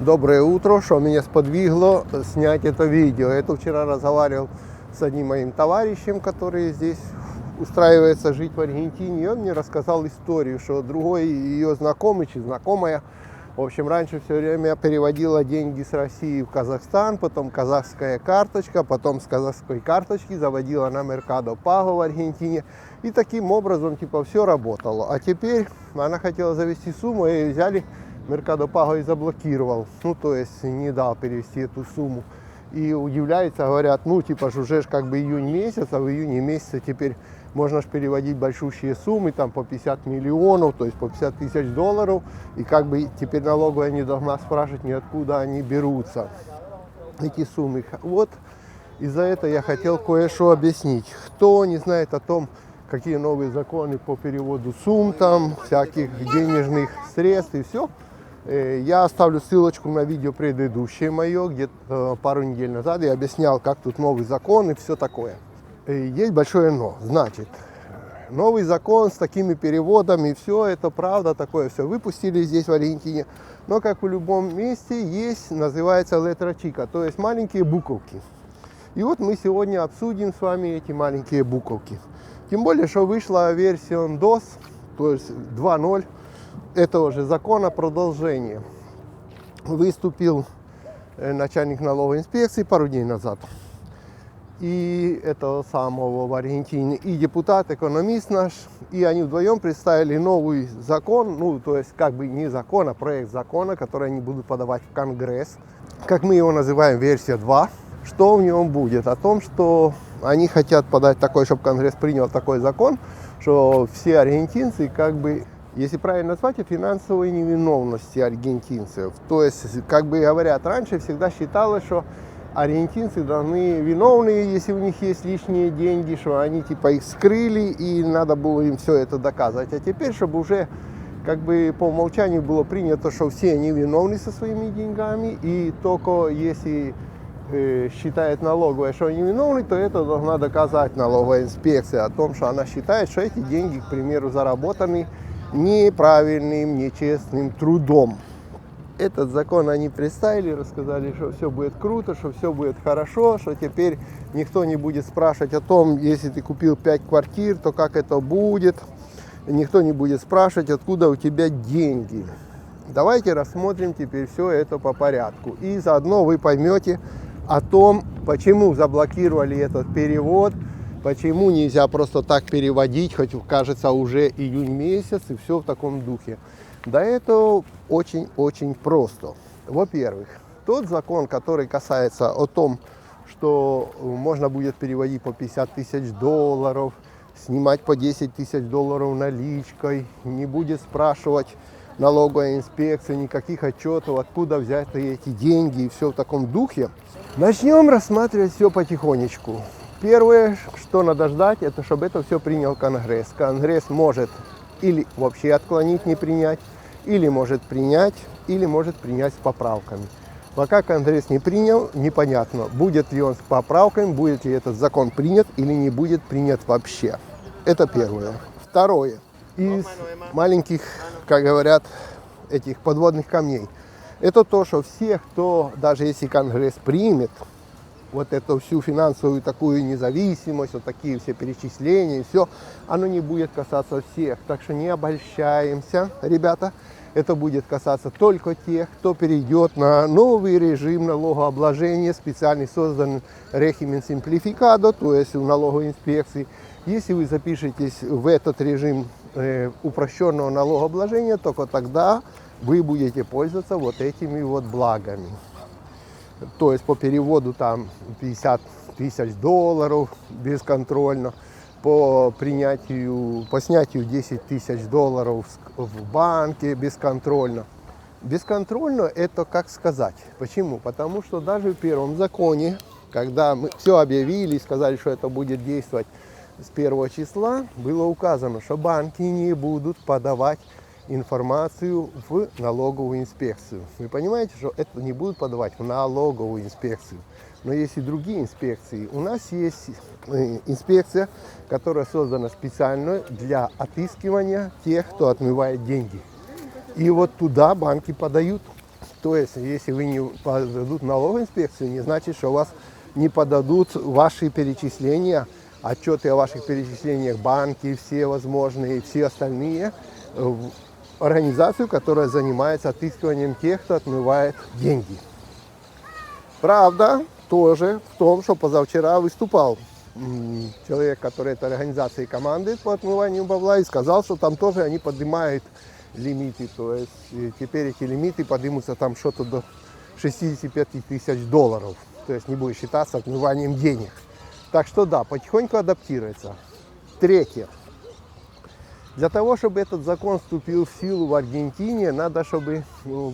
Доброе утро, что меня сподвигло снять это видео. Это вчера разговаривал с одним моим товарищем, который здесь устраивается жить в Аргентине. И он мне рассказал историю, что другой ее знакомый, знакомая, в общем, раньше все время переводила деньги с России в Казахстан, потом казахская карточка, потом с казахской карточки заводила на Mercado Pago в Аргентине. И таким образом, все работало. А теперь она хотела завести сумму, и взяли Mercado Pago и заблокировал. То есть не дал перевести эту сумму. И удивляются, говорят, уже июнь месяц, а в июне месяце теперь можно переводить большущие суммы, там по 50 миллионов, то есть по 50 тысяч долларов. И теперь налоговая не должна спрашивать, откуда они берутся, эти суммы. Вот из-за этого я хотел кое-что объяснить. Кто не знает о том, какие новые законы по переводу сумм, там, всяких денежных средств и все, я оставлю ссылочку на видео предыдущее мое, где-то пару недель назад я объяснял, как тут новый закон и все такое. Есть большое но. Значит, новый закон с такими переводами, все это правда, такое все выпустили здесь в Аргентине. Но как в любом месте есть, называется letra chica, то есть маленькие буковки. И вот мы сегодня обсудим с вами эти маленькие буковки. Тем более, что вышла версия DOS, то есть 2.0 этого же закона, продолжение. Выступил начальник налоговой инспекции пару дней назад. И этого самого в Аргентине, и депутат, экономист наш, и они вдвоем представили новый закон, то есть не закон, а проект закона, который они будут подавать в Конгресс, как мы его называем, версия 2. Что в нем будет? О том, что они хотят подать такой, чтобы Конгресс принял такой закон, что все аргентинцы, если правильно назвать, финансовой невиновности аргентинцев. То есть, говорят, раньше всегда считалось, что аргентинцы должны виновны, если у них есть лишние деньги, что они их скрыли и надо было им все это доказывать. А теперь, чтобы уже по умолчанию было принято, что все они виновны со своими деньгами, и только если считает налоговая, что они виновны, то это должна доказать налоговая инспекция о том, что она считает, что эти деньги, к примеру, заработаны неправильным, нечестным трудом. Этот закон они представили, рассказали, что все будет круто, что все будет хорошо, что теперь никто не будет спрашивать о том, если ты купил 5 квартир, то как это будет. Никто не будет спрашивать, откуда у тебя деньги. Давайте рассмотрим теперь все это по порядку. И заодно вы поймете о том, почему заблокировали этот перевод, почему нельзя просто так переводить, хоть кажется уже июнь месяц и все в таком духе. Да это очень-очень просто. Во-первых, тот закон, который касается о том, что можно будет переводить по 50 тысяч долларов, снимать по 10 тысяч долларов наличкой, не будет спрашивать налоговая инспекция никаких отчетов, откуда взяты эти деньги и все в таком духе. Начнем рассматривать все потихонечку. Первое, что надо ждать, это чтобы это все принял Конгресс. Конгресс может или вообще отклонить, не принять, или может принять, или может принять с поправками. Пока Конгресс не принял, непонятно, будет ли он с поправками, будет ли этот закон принят или не будет принят вообще. Это первое. Второе. Из маленьких, как говорят, этих подводных камней. Это то, что все, кто, даже если Конгресс примет вот эту всю финансовую такую независимость, вот такие все перечисления и все, оно не будет касаться всех. Так что не обольщаемся, ребята. Это будет касаться только тех, кто перейдет на новый режим налогообложения, специально создан régimen simplificado, то есть у налоговой инспекции. Если вы запишетесь в этот режим упрощенного налогообложения, только тогда вы будете пользоваться вот этими вот благами. То есть по переводу там 50 тысяч долларов бесконтрольно, по снятию 10 тысяч долларов в банке бесконтрольно. Бесконтрольно это как сказать. Почему? Потому что даже в первом законе, когда мы все объявили и сказали, что это будет действовать с 1 числа, было указано, что банки не будут подавать информацию в налоговую инспекцию. Вы понимаете, что это не будут подавать в налоговую инспекцию. Но есть и другие инспекции. У нас есть инспекция, которая создана специально для отыскивания тех, кто отмывает деньги. И вот туда банки подают. То есть, если вы не подадут в налоговую инспекцию, не значит, что у вас не подадут ваши перечисления, отчеты о ваших перечислениях, банки, все возможные, и все остальные, в организацию, которая занимается отыскиванием тех, кто отмывает деньги. Правда тоже в том, что позавчера выступал человек, который этой организацией командует по отмыванию бабла, и сказал, что там тоже они поднимают лимиты. То есть теперь эти лимиты поднимутся там что-то до 65 тысяч долларов. То есть не будет считаться отмыванием денег. Так что да, потихоньку адаптируется. Третье. Для того, чтобы этот закон вступил в силу в Аргентине, надо, чтобы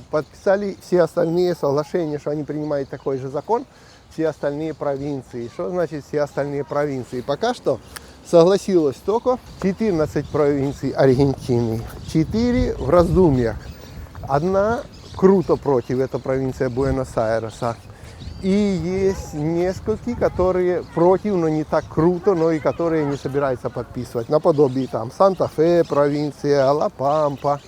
подписали все остальные соглашения, что они принимают такой же закон, все остальные провинции. Что значит все остальные провинции? Пока что согласилось только 14 провинций Аргентины, 4 в раздумьях. Одна круто против, это провинция Буэнос-Айреса. И есть несколько, которые против, но не так круто, но и которые не собираются подписывать. Наподобие там Санта-Фе провинция, Ла-Пампа,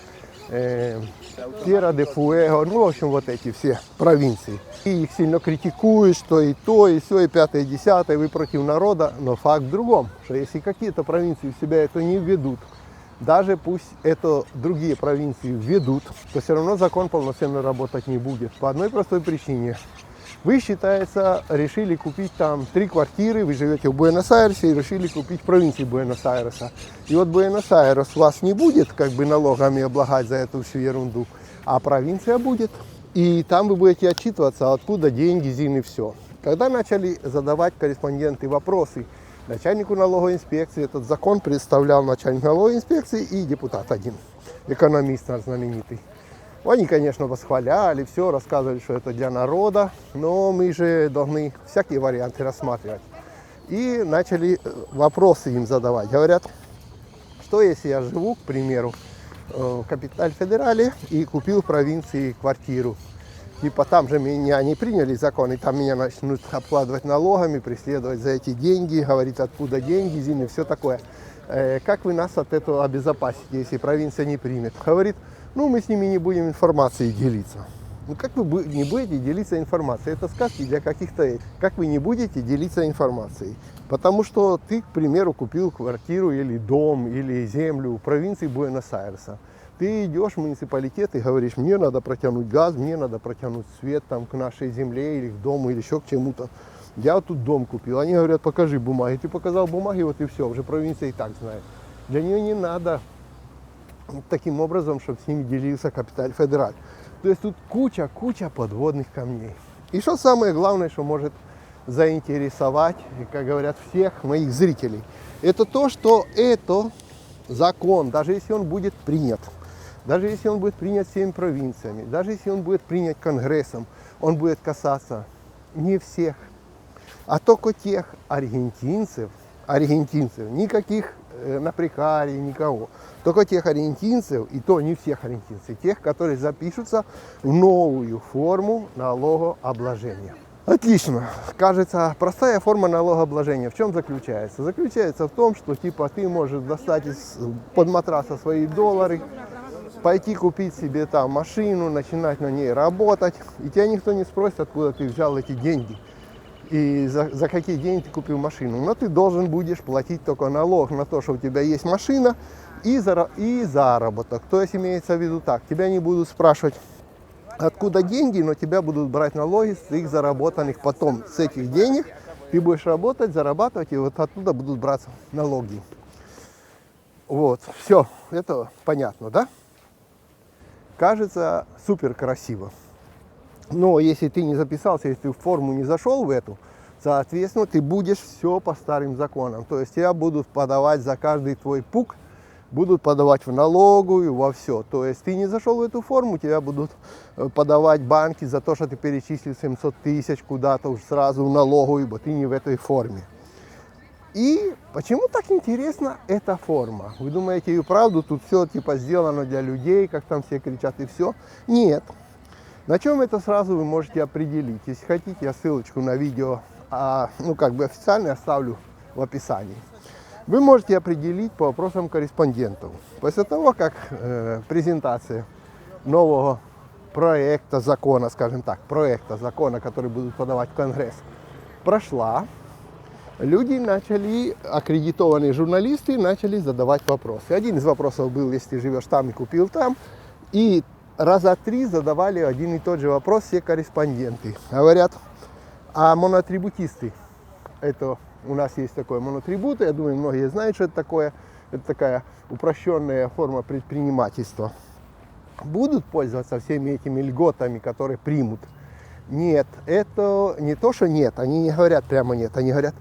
Тьерра-де-Фуэго, ну, в общем, вот эти все провинции. И их сильно критикуют, что и то, и все, и пятое, и десятое, вы против народа. Но факт в другом, что если какие-то провинции в себя это не введут, даже пусть это другие провинции введут, то все равно закон полноценно работать не будет. По одной простой причине. Вы, считается, решили купить там 3 квартиры, вы живете в Буэнос-Айресе и решили купить в провинции Буэнос-Айреса. И вот Буэнос-Айрес вас не будет как бы налогами облагать за эту всю ерунду, а провинция будет. И там вы будете отчитываться, откуда деньги, ЗИН и все. Когда начали задавать корреспонденты вопросы начальнику налоговой инспекции, этот закон представлял начальник налоговой инспекции и депутат один, экономист наш знаменитый. Они, конечно, восхваляли, все, рассказывали, что это для народа, но мы же должны всякие варианты рассматривать. И начали вопросы им задавать. Говорят, что если я живу, к примеру, в Капиталь-Федерале и купил в провинции квартиру. Типа там же меня не приняли закон, и там меня начнут обкладывать налогами, преследовать за эти деньги, говорить, откуда деньги, ЗИН и все такое. Как вы нас от этого обезопасите, если провинция не примет? Говорит, ну мы с ними не будем информацией делиться. Ну как вы не будете делиться информацией? Это сказки для каких-то... Как вы не будете делиться информацией? Потому что ты, к примеру, купил квартиру или дом, или землю в провинции Буэнос-Айреса. Ты идешь в муниципалитет и говоришь, мне надо протянуть газ, мне надо протянуть свет там, к нашей земле или к дому, или еще к чему-то. Я вот тут дом купил. Они говорят, покажи бумаги. Ты показал бумаги, вот и все, уже провинция и так знает. Для нее не надо таким образом, чтобы с ними делился Капиталь-Федераль. То есть тут куча подводных камней. И что самое главное, что может заинтересовать, как говорят, всех моих зрителей, это то, что это закон, даже если он будет принят, даже если он будет принят всеми провинциями, даже если он будет принят Конгрессом, он будет касаться не всех, а только тех аргентинцев, никаких на прикаре, никого. Только тех аргентинцев, и то не всех аргентинцев, тех, которые запишутся в новую форму налогообложения. Отлично. Кажется, простая форма налогообложения в чем заключается? Заключается в том, что типа ты можешь достать из-под матраса свои доллары, пойти купить себе там машину, начинать на ней работать, и тебя никто не спросит, откуда ты взял эти деньги. И за какие деньги ты купил машину. Но ты должен будешь платить только налог на то, что у тебя есть машина и заработок. То есть имеется в виду так, тебя не будут спрашивать, откуда деньги, но тебя будут брать налоги с их заработанных потом. С этих денег ты будешь работать, зарабатывать, и вот оттуда будут браться налоги. Вот, все, это понятно, да? Кажется, супер красиво. Но если ты не записался, если ты в форму не зашел в эту, соответственно, ты будешь все по старым законам. То есть тебя будут подавать за каждый твой пук, будут подавать в налоговую, во все. То есть ты не зашел в эту форму, тебя будут подавать банки за то, что ты перечислил 700 тысяч куда-то уж сразу в налоговую, бо ты не в этой форме. И почему так интересна эта форма? Вы думаете, и правду тут все типа сделано для людей, как там все кричат и все? Нет. На чем это сразу вы можете определить? Если хотите, я ссылочку на видео, официально оставлю в описании. Вы можете определить по вопросам корреспондентов. После того, как презентация нового проекта закона, скажем так, проекта закона, который будут подавать в Конгресс, прошла, люди начали, аккредитованные журналисты, начали задавать вопросы. Один из вопросов был, если ты живешь там и купил там, и раза 3 задавали один и тот же вопрос все корреспонденты. Говорят, а моноатрибутисты, это у нас есть такое моноатрибуты, я думаю, многие знают, что это такое. Это такая упрощенная форма предпринимательства. Будут пользоваться всеми этими льготами, которые примут? Нет, это не то, что нет, они не говорят прямо нет, они говорят,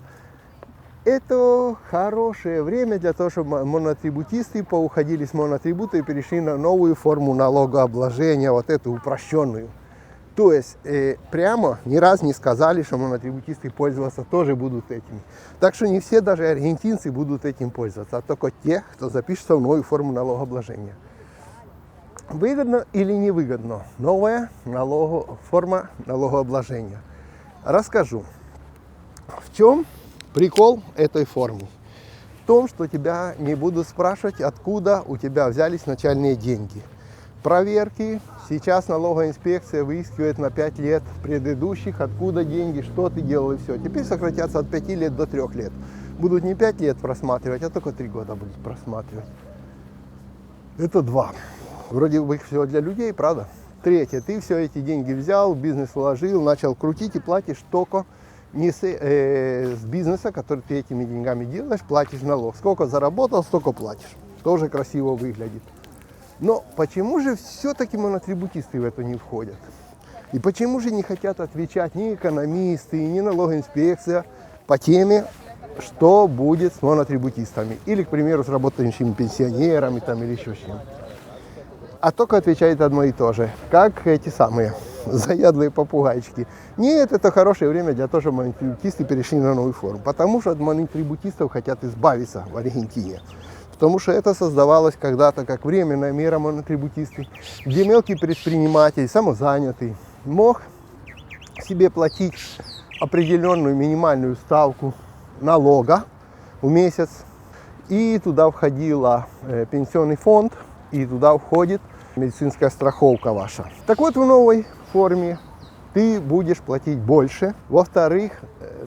это хорошее время для того, чтобы моноатрибутисты поуходили с моноатрибута и перешли на новую форму налогообложения, вот эту упрощенную. То есть прямо ни разу не сказали, что моноатрибутисты пользоваться тоже будут этим. Так что не все, даже аргентинцы, будут этим пользоваться, а только те, кто запишется в новую форму налогообложения. Выгодно или невыгодно новая форма налогообложения? Расскажу. В чем прикол этой формы? В том, что тебя не будут спрашивать, откуда у тебя взялись начальные деньги. Проверки. Сейчас налоговая инспекция выискивает на 5 лет предыдущих, откуда деньги, что ты делал и все. Теперь сократятся от 5 лет до 3 лет. Будут не 5 лет просматривать, а только 3 года будут просматривать. Это 2. Вроде бы все для людей, правда? 3. Ты все эти деньги взял, в бизнес вложил, начал крутить и платишь только не с бизнеса, который ты этими деньгами делаешь, платишь налог. Сколько заработал, столько платишь. Тоже красиво выглядит. Но почему же все-таки моноатрибутисты в это не входят? И почему же не хотят отвечать ни экономисты, ни налоговая инспекция по теме, что будет с моноатрибутистами? Или, к примеру, с работающими пенсионерами там, или еще с чем? А только отвечает одно и то же, как эти самые заядлые попугайчики. Нет, это хорошее время для того, чтобы моноатрибутисты перешли на новую форму. Потому что от моноатрибутистов хотят избавиться в Аргентине. Потому что это создавалось когда-то как временная мера моноатрибутисты, где мелкий предприниматель, самозанятый, мог себе платить определенную минимальную ставку налога в месяц. И туда входила пенсионный фонд, и туда входит медицинская страховка ваша. Так вот, в новой форме ты будешь платить больше. Во-вторых,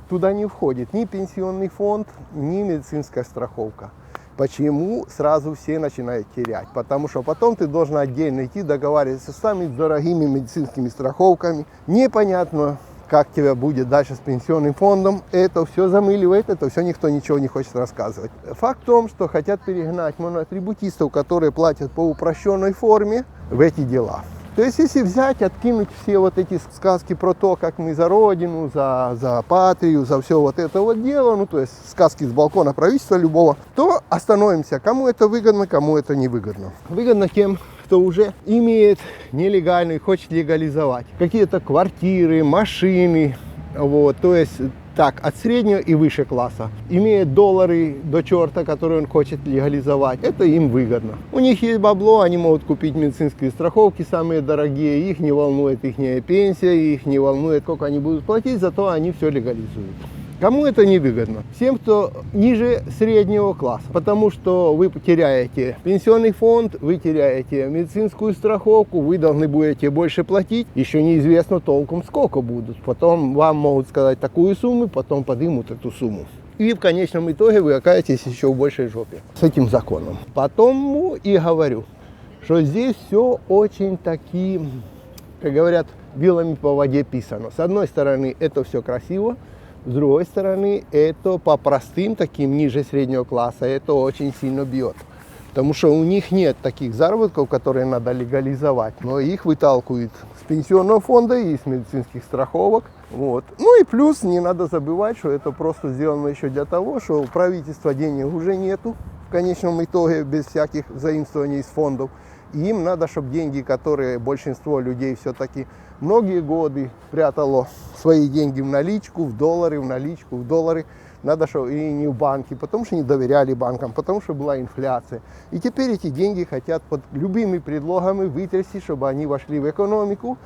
туда не входит ни пенсионный фонд, ни медицинская страховка. Почему сразу все начинают терять? Потому что потом ты должен отдельно идти договариваться с самыми дорогими медицинскими страховками. Непонятно, как тебя будет дальше с пенсионным фондом. Это все замыливает, это все никто ничего не хочет рассказывать. Факт в том, что хотят перегнать моноатрибутистов, которые платят по упрощенной форме, в эти дела. То есть, если взять, откинуть все вот эти сказки про то, как мы за Родину, за Патрию, за все вот это вот дело, ну, то есть сказки с балкона правительства любого, то остановимся, кому это выгодно, кому это невыгодно. Выгодно тем, кто уже имеет нелегальную и хочет легализовать какие-то квартиры, машины, вот, то есть так, от среднего и выше класса. Имеет доллары до черта, которые он хочет легализовать, это им выгодно. У них есть бабло, они могут купить медицинские страховки самые дорогие, их не волнует их пенсия, их не волнует, сколько они будут платить, зато они все легализуют. Кому это не выгодно? Всем, кто ниже среднего класса, потому что вы теряете пенсионный фонд, вы теряете медицинскую страховку, вы должны будете больше платить, еще неизвестно толком сколько будут. Потом вам могут сказать такую сумму, потом поднимут эту сумму. И в конечном итоге вы окажетесь еще в большей жопе с этим законом. Потому и говорю, что здесь все очень таки, как говорят, вилами по воде писано. С одной стороны, это все красиво. С другой стороны, это по простым, таким ниже среднего класса, это очень сильно бьет. Потому что у них нет таких заработков, которые надо легализовать. Но их выталкивают с пенсионного фонда и с медицинских страховок. Вот. Ну и плюс не надо забывать, что это просто сделано еще для того, что у правительства денег уже нету. В конечном итоге, без всяких заимствований из фондов. И им надо, чтобы деньги, которые большинство людей все-таки многие годы прятало свои деньги в наличку, в доллары, в наличку, в доллары, надо, чтобы и не в банки, потому что не доверяли банкам, потому что была инфляция. И теперь эти деньги хотят под любыми предлогами вытрясти, чтобы они вошли в экономику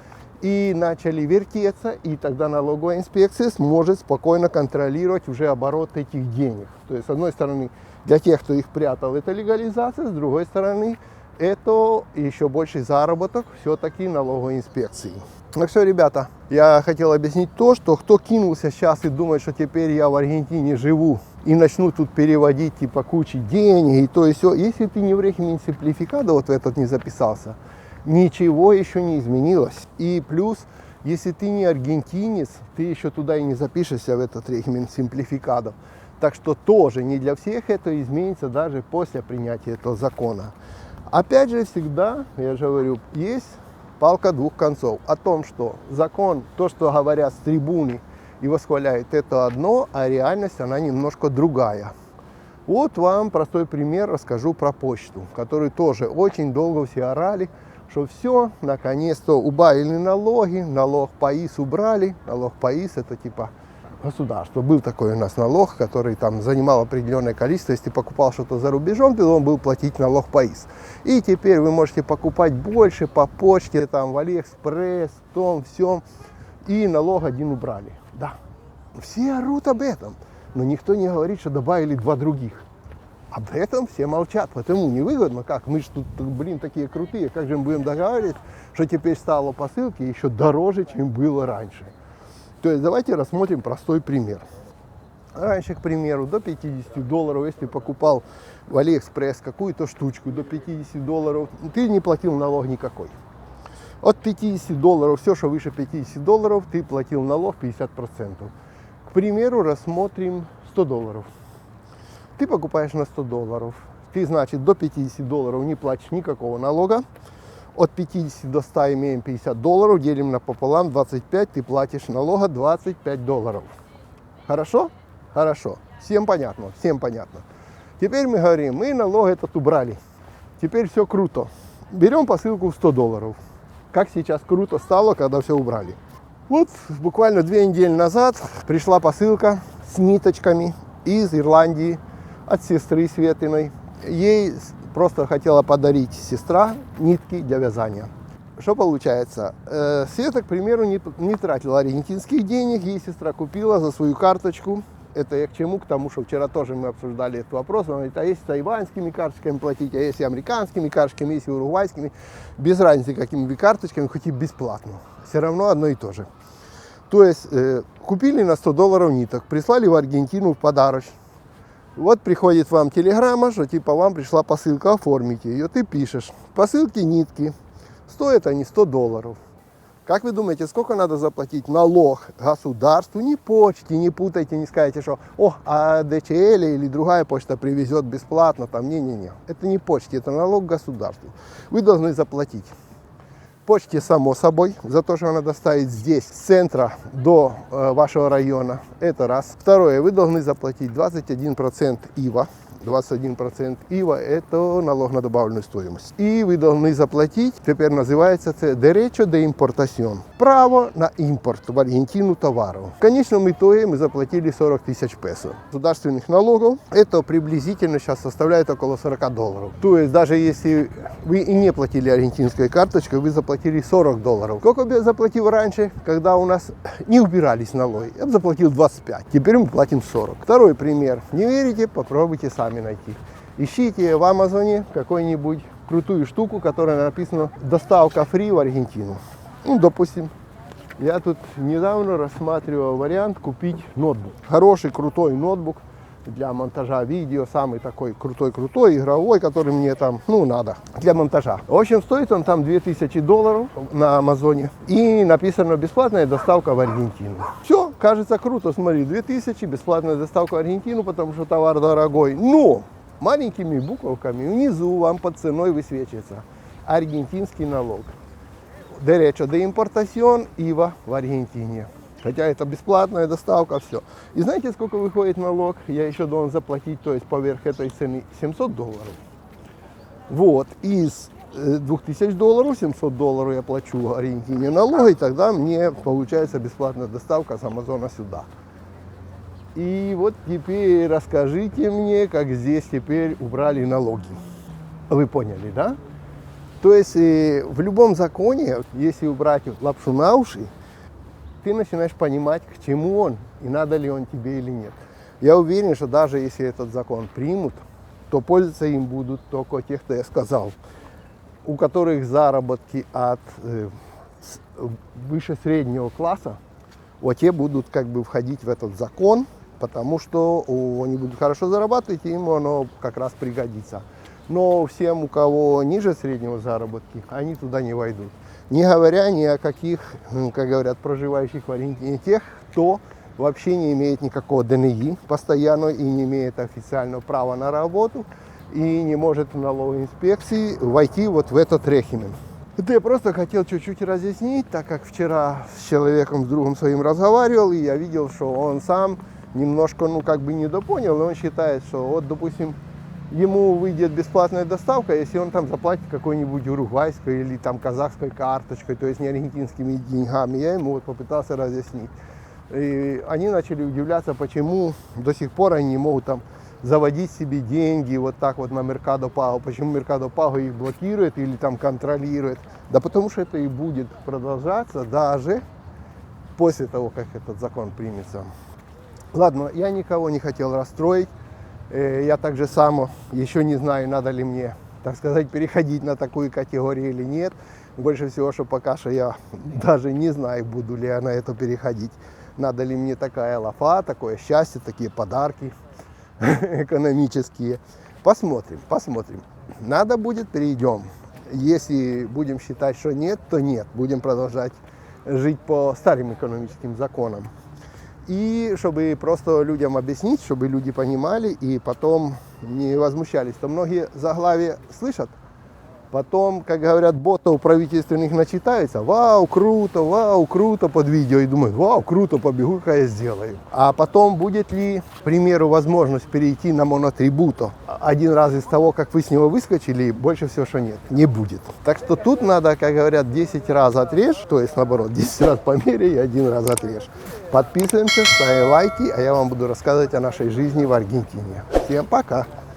и начали вертеться, и тогда налоговая инспекция сможет спокойно контролировать уже оборот этих денег. То есть, с одной стороны, для тех, кто их прятал, это легализация, с другой стороны, это еще больший заработок все-таки налоговой инспекции. Так что, ребята, я хотел объяснить то, что кто кинулся сейчас и думает, что теперь я в Аргентине живу и начну тут переводить типа кучу денег и то и все. Если ты не в régimen simplificado, вот в этот не записался, ничего еще не изменилось. И плюс, если ты не аргентинец, ты еще туда и не запишешься в этот régimen simplificado. Так что тоже не для всех это изменится даже после принятия этого закона. Опять же, всегда, я же говорю, есть палка двух концов. О том, что закон, то, что говорят с трибуны и восхваляют, это одно, а реальность, она немножко другая. Вот вам простой пример расскажу про почту, который тоже очень долго все орали, что все, наконец-то убавили налоги, налог ПАИС убрали. Налог ПАИС это типа государство. Был такой у нас налог, который там занимал определенное количество. Если ты покупал что-то за рубежом, ты должен был платить налог ПАИС. И теперь вы можете покупать больше по почте, там в Алиэкспресс, в том, всем. И налог один убрали. Да. Все орут об этом. Но никто не говорит, что добавили два других. Об этом все молчат. Потому невыгодно. Как? Мы же тут, блин, такие крутые. Как же мы будем договаривать, что теперь стало посылки еще дороже, чем было раньше. То есть давайте рассмотрим простой пример. Раньше, к примеру, до $50, если покупал в Алиэкспресс какую-то штучку до $50, ты не платил налог никакой. От $50, все, что выше $50, ты платил налог 50%. К примеру, рассмотрим $100. Ты покупаешь на $100. Ты, значит, до $50 не платишь никакого налога. От 50 до 100 имеем $50, делим напополам, 25, ты платишь налога $25. Хорошо? Хорошо. Всем понятно? Всем понятно. Теперь мы говорим, мы налог этот убрали. Теперь все круто. Берем посылку в $100. Как сейчас круто стало, когда все убрали. Вот буквально 2 недели назад пришла посылка с ниточками из Ирландии от сестры Светиной. Ей просто хотела подарить сестра нитки для вязания. Что получается? Света, к примеру, не тратила аргентинских денег, ей сестра купила за свою карточку. Это я к чему? К тому, что вчера тоже мы обсуждали этот вопрос. Она говорит, а если тайваньскими карточками платить, а если американскими карточками, если уругвайскими, без разницы какими карточками, хоть и бесплатно. Все равно одно и то же. То есть купили на $100 ниток, прислали в Аргентину в подарок. Вот приходит вам телеграмма, что типа вам пришла посылка, оформите ее. Ты пишешь, посылки нитки, стоят они $100. Как вы думаете, сколько надо заплатить налог государству? Не почте, не путайте, не скажите, что а DHL или другая почта привезет бесплатно. Там, не-не-не, это не почте, это налог государству. Вы должны заплатить почте, само собой, за то, что она доставит здесь, с центра до вашего района. Это раз. Второе, вы должны заплатить 21% ИВА. 21% ИВА – это налог на добавленную стоимость. И вы должны заплатить, теперь называется это Derecho de Importación. Право на импорт в Аргентину товаров. В конечном итоге мы заплатили 40 тысяч песо. Государственных налогов это приблизительно сейчас составляет около $40. То есть даже если вы и не платили аргентинской карточкой, вы заплатили $40. Сколько бы я заплатил раньше, когда у нас не убирались налоги? Я бы заплатил 25. Теперь мы платим 40. Второй пример. Не верите? Попробуйте сами найти. Ищите в Амазоне какую-нибудь крутую штуку, которая написана «Доставка фри в Аргентину». Ну, допустим, я тут недавно рассматривал вариант купить ноутбук. Хороший, крутой ноутбук для монтажа видео, самый такой крутой, игровой, который мне там, надо для монтажа. В общем, стоит он там $2000 на Амазоне. И написано «Бесплатная доставка в Аргентину». Все, кажется круто, смотри, 2000, бесплатная доставка в Аргентину, потому что товар дорогой. Но маленькими буковками внизу вам под ценой высвечивается аргентинский налог. Derecho de Importación, ИВА в Аргентине. Хотя это бесплатная доставка, все. И знаете, сколько выходит налог? Я еще должен заплатить, то есть поверх этой цены $700. Вот, из $2000, $700 я плачу в Аргентине налог, и тогда мне получается бесплатная доставка с Амазона сюда. И вот теперь расскажите мне, как здесь теперь убрали налоги. Вы поняли, да? То есть в любом законе, если убрать лапшу на уши, ты начинаешь понимать, к чему он, и надо ли он тебе или нет. Я уверен, что даже если этот закон примут, то пользоваться им будут только те, кто я сказал. у которых заработки выше среднего класса, вот те будут как бы входить в этот закон, потому что они будут хорошо зарабатывать, и им оно как раз пригодится. Но всем, у кого ниже среднего заработки, они туда не войдут. Не говоря ни о каких, как говорят, проживающих в Аргентине тех, кто вообще не имеет никакого ДНИ постоянно и не имеет официального права на работу и не может в налоговой инспекции войти вот в этот регимен. Это я просто хотел чуть-чуть разъяснить, так как вчера с человеком, с другом своим разговаривал, и я видел, что он сам немножко, как бы недопонял, и он считает, что вот, допустим, ему выйдет бесплатная доставка, если он там заплатит какой-нибудь уругвайской или там казахской карточкой, то есть не аргентинскими деньгами. Я ему вот попытался разъяснить. И они начали удивляться, почему до сих пор они не могут там заводить себе деньги вот так вот на Mercado Pago. Почему Mercado Pago их блокирует или там контролирует? Да потому что это и будет продолжаться даже после того, как этот закон примется. Ладно, я никого не хотел расстроить. Я также сам еще не знаю, надо ли мне, так сказать, переходить на такую категорию или нет. Больше всего, что пока что я даже не знаю, буду ли я на это переходить. Надо ли мне такая лафа, такое счастье, такие подарки экономические. Посмотрим, посмотрим. Надо будет, перейдем. Если будем считать, что нет, то нет. Будем продолжать жить по старым экономическим законам. И чтобы просто людям объяснить, чтобы люди понимали и потом не возмущались. То многие заглавия слышат, потом, как говорят, ботов правительственных начитаются, вау, круто под видео, и думают, вау, круто, побегу-ка я сделаю. А потом будет ли, к примеру, возможность перейти на монотрибуто один раз из того, как вы с него выскочили, больше всего, что нет, не будет. Так что тут надо, как говорят, 10 раз отрежь, то есть наоборот, 10 раз померяй и 1 раз отрежь. Подписываемся, ставим лайки, а я вам буду рассказывать о нашей жизни в Аргентине. Всем пока!